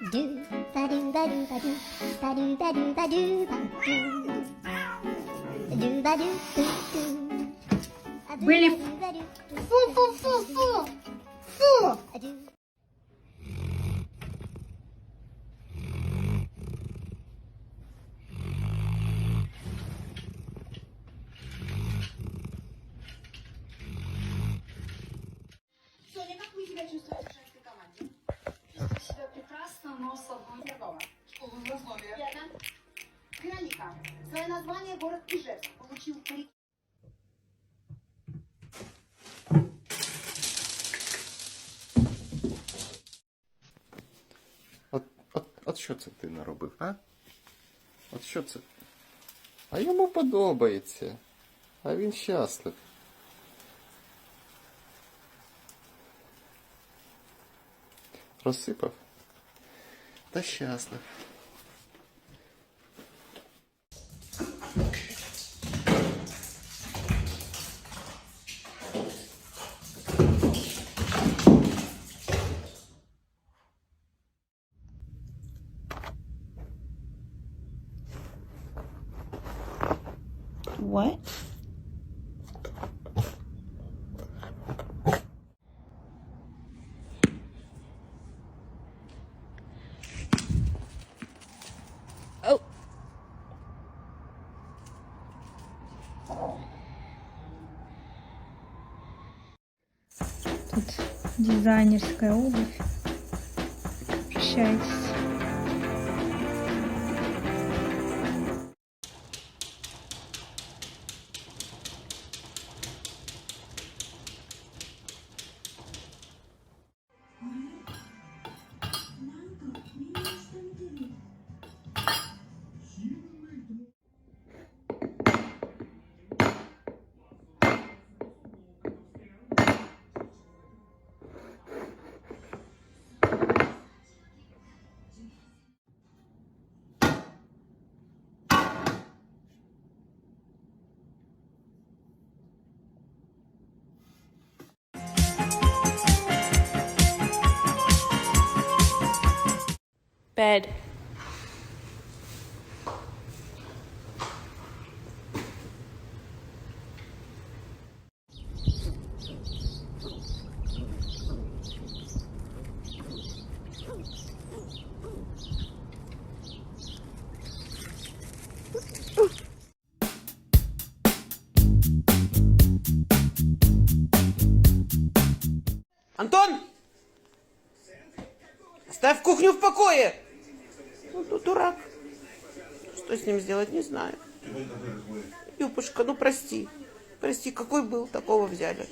Do ba do ba do ba do ba do ba do ba do ba do ba do do. Были. Фу, фу, фу, фу. Фу. Соня, как вы себя чувствуете в женской команде? Чувствую себя прекрасно, но слабо. Первого. Школу в Зазлове. Вероника. Свое название город Ижевск получил по реке. От що це ти наробив, а? От що це? А йому подобається. А він щаслив. Розсипав? Та щаслив. What? Oh. Тут дизайнерская обувь. Прощайтесь. Bed. Антон! Ставь кухню в покое! Ну, дурак. Что с ним сделать, не знаю. Юпушка, ну прости. Прости, какой был, такого взяли.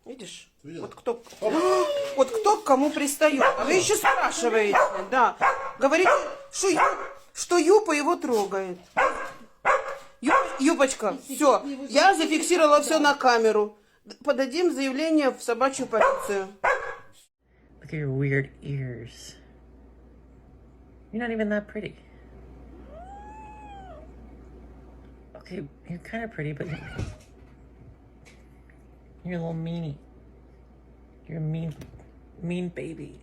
Видишь? Вот кто к кому пристает. А вы еще спрашиваете, да. Говорите, что Юпа его трогает. Юпочка, все, я зафиксировала все на камеру. подадим заявление в собачью полицию. Look at your weird ears. You're not even that pretty. Okay, you're kind of pretty, but you're a little meanie. You're a mean baby.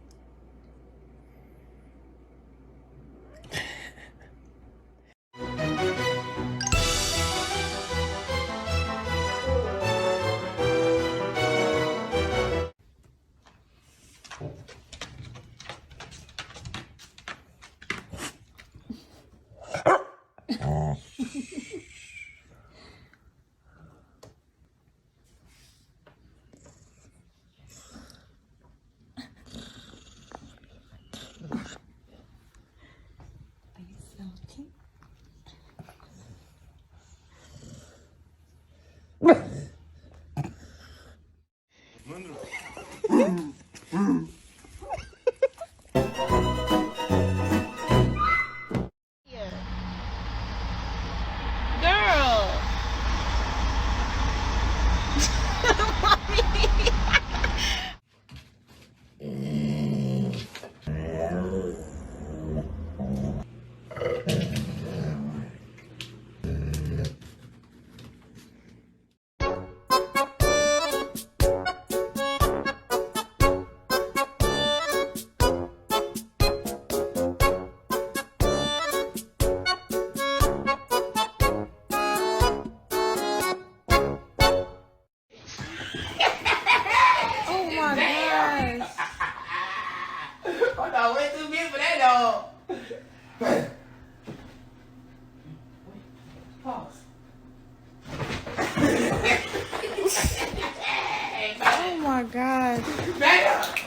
Oh my gosh. Hold on, way too big for that dog. Pause. Oh my god. Back up.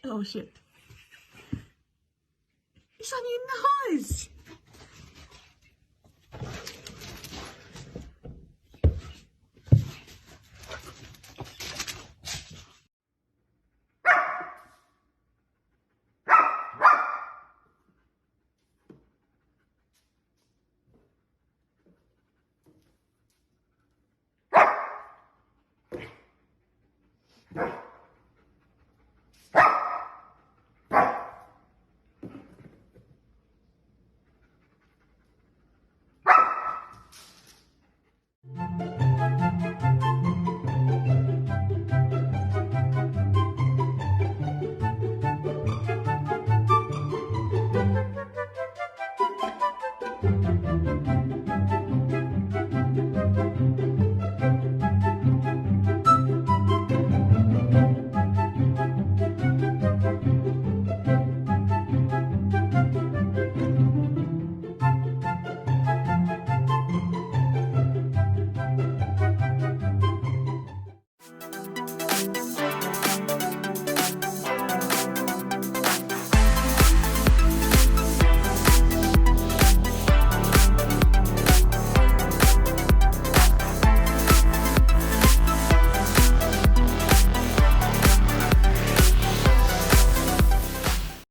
Oh shit. It's on your nose.